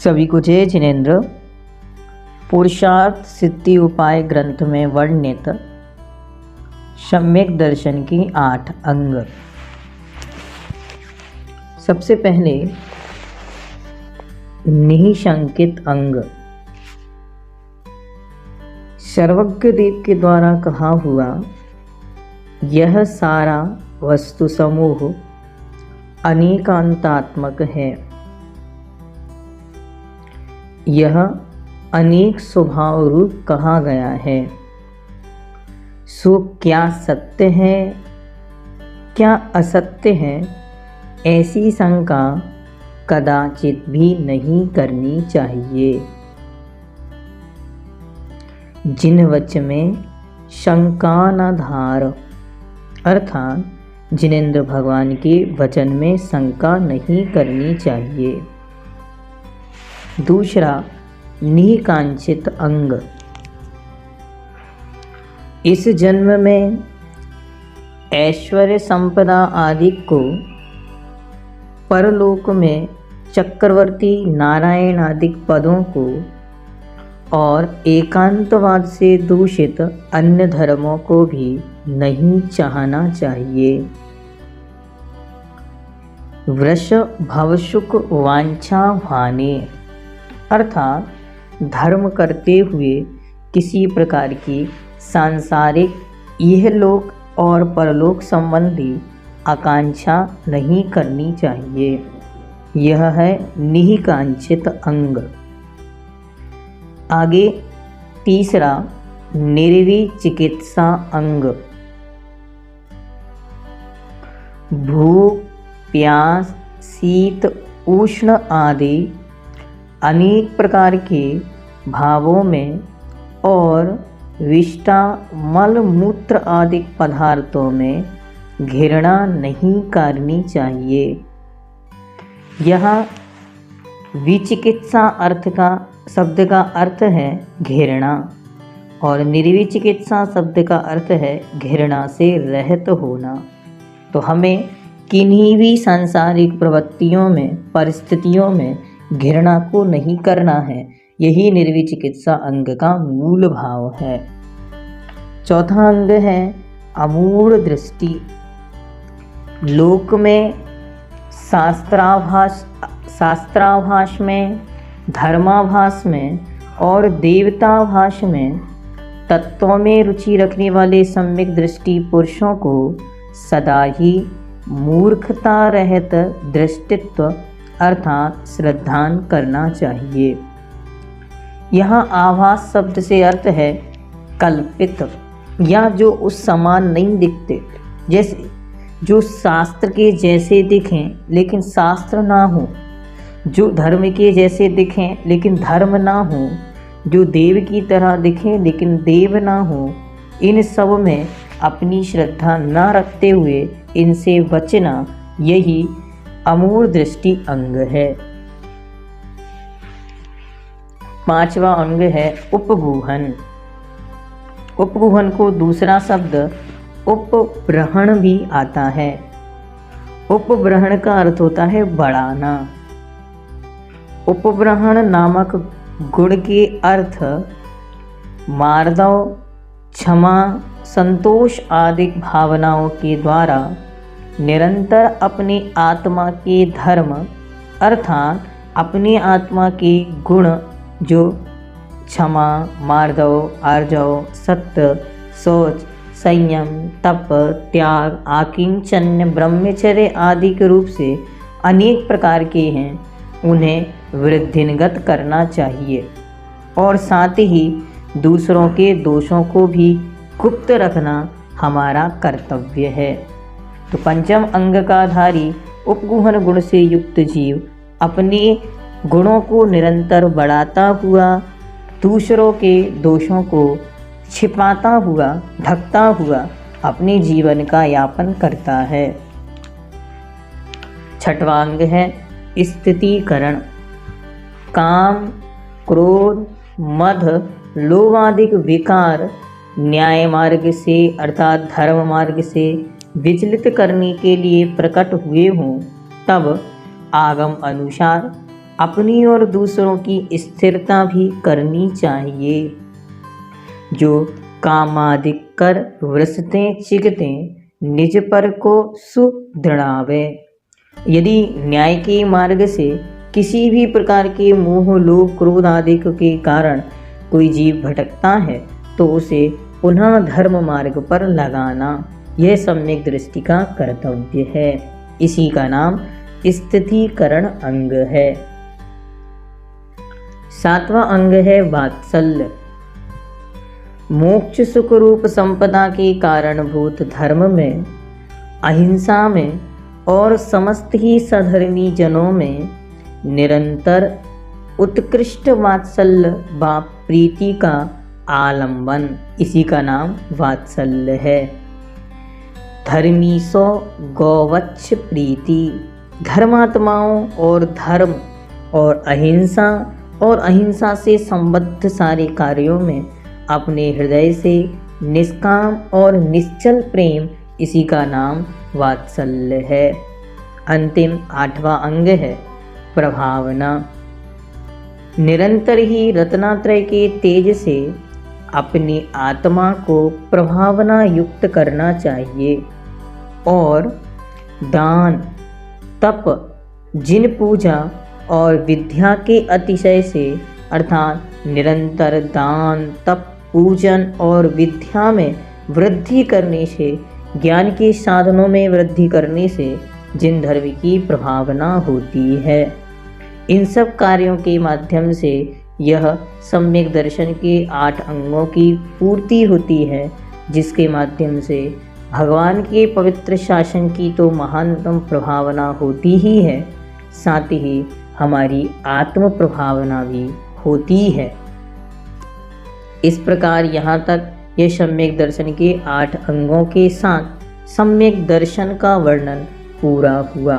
सभी को जय जिनेन्द्र। पुरुषार्थ सिद्धि उपाय ग्रंथ में वर्णित सम्यक दर्शन की 8 अंग। सबसे पहले निःशंकित अंग। सर्वज्ञ देव के द्वारा कहा हुआ यह सारा वस्तु समूह अनेकांतात्मक है। यह अनेक स्वभाव रूप कहा गया है। सो क्या सत्य है क्या असत्य है, ऐसी शंका कदाचित भी नहीं करनी चाहिए। जिन वच में शंका न धार, अर्थात जिनेन्द्र भगवान के वचन में शंका नहीं करनी चाहिए। दूसरा निकांक्षित अंग। इस जन्म में ऐश्वर्य संपदा आदि को परलोक में चक्रवर्ती नारायण आदि पदों को और एकांतवाद से दूषित अन्य धर्मों को भी नहीं चाहना चाहिए। वृष भवसुख वांछा भाने, अर्थात धर्म करते हुए किसी प्रकार की सांसारिक इहलोक और परलोक संबंधी आकांक्षा नहीं करनी चाहिए। यह है निकांक्षित अंग। आगे तीसरा निर्विचिकित्सा अंग। भूख, प्यास, शीत, उष्ण आदि अनेक प्रकार के भावों में और विष्टा, मल, मूत्र आदि पदार्थों में घृणा नहीं करनी चाहिए। यहाँ विचिकित्सा शब्द का अर्थ है घृणा और निर्विचिकित्सा शब्द का अर्थ है घृणा से रहित होना। तो हमें किन्हीं भी सांसारिक प्रवृत्तियों में, परिस्थितियों में घृणा को नहीं करना है। यही निर्विचिकित्सा अंग का मूल भाव है। चौथा अंग है अमूढ़ दृष्टि। लोक में शास्त्राभास में, धर्माभास में और देवताभास में तत्वों में रुचि रखने वाले सम्यक दृष्टि पुरुषों को सदा ही मूर्खता रहित दृष्टित्व अर्थात श्रद्धान करना चाहिए। यहाँ आभास शब्द से अर्थ है कल्पित, या जो उस समान नहीं दिखते, जैसे जो शास्त्र के जैसे दिखें लेकिन शास्त्र ना हो, जो धर्म के जैसे दिखें लेकिन धर्म ना हो, जो देव की तरह दिखें लेकिन देव ना हो, इन सब में अपनी श्रद्धा ना रखते हुए इनसे बचना, यही अमूढ़ दृष्टि अंग है। पांचवा अंग है उपगूहन। उपगूहन को दूसरा शब्द उपब्रहण भी आता है। उपब्रहण का अर्थ होता है बढ़ाना। उपब्रहण नामक गुण के अर्थ मार्दव, क्षमा, संतोष आदि भावनाओं के द्वारा निरंतर अपनी आत्मा के धर्म अर्थात अपनी आत्मा के गुण जो क्षमा, मार्दव, आर्जव, सत्य, शौच, संयम, तप, त्याग, आकिंचन्य, ब्रह्मचर्य आदि के रूप से अनेक प्रकार के हैं, उन्हें वृद्धिंगत करना चाहिए और साथ ही दूसरों के दोषों को भी गुप्त रखना हमारा कर्तव्य है। तो पंचम अंग का धारी उपगूहन गुण से युक्त जीव अपने गुणों को निरंतर बढ़ाता हुआ, दूसरों के दोषों को छिपाता हुआ, ढकता हुआ अपने जीवन का यापन करता है। छठवां अंग है स्थितीकरण। काम, क्रोध, मद, लोभ आदि विकार न्याय मार्ग से अर्थात धर्म मार्ग से विचलित करने के लिए प्रकट हुए हों, तब आगम अनुसार अपनी और दूसरों की स्थिरता भी करनी चाहिए। जो कामादिक कर वृषतें चिगतें निज पर को सुदृढ़ावे। यदि न्याय के मार्ग से किसी भी प्रकार के मोह लोभ क्रोध आदि के कारण कोई जीव भटकता है तो उसे पुनः धर्म मार्ग पर लगाना यह सम्यक दृष्टि का कर्तव्य है। इसी का नाम स्थितीकरण अंग है। 7वां अंग है वात्सल्य। मोक्ष सुख रूप संपदा के कारणभूत धर्म में, अहिंसा में और समस्त ही सधर्मी जनों में निरंतर उत्कृष्ट वात्सल्य व प्रीति का आलंबन, इसी का नाम वात्सल्य है। धर्मी सो गौवच्छ प्रीति। धर्मात्माओं और धर्म और अहिंसा से संबद्ध सारे कार्यों में अपने हृदय से निष्काम और निश्चल प्रेम, इसी का नाम वात्सल्य है। अंतिम 8वां अंग है प्रभावना। निरंतर ही रत्नात्रय के तेज से अपनी आत्मा को प्रभावना युक्त करना चाहिए और दान तप जिन पूजा और विद्या के अतिशय से अर्थात निरंतर दान तप पूजन और विद्या में वृद्धि करने से, ज्ञान के साधनों में वृद्धि करने से जिन धर्म की प्रभावना होती है, इन सब कार्यों के माध्यम से यह सम्यक दर्शन के 8 अंगों की पूर्ति होती है, जिसके माध्यम से भगवान के पवित्र शासन की तो महानतम प्रभावना होती ही है, साथ ही हमारी आत्म प्रभावना भी होती है। इस प्रकार यहाँ तक यह सम्यक दर्शन के 8 अंगों के साथ सम्यक दर्शन का वर्णन पूरा हुआ।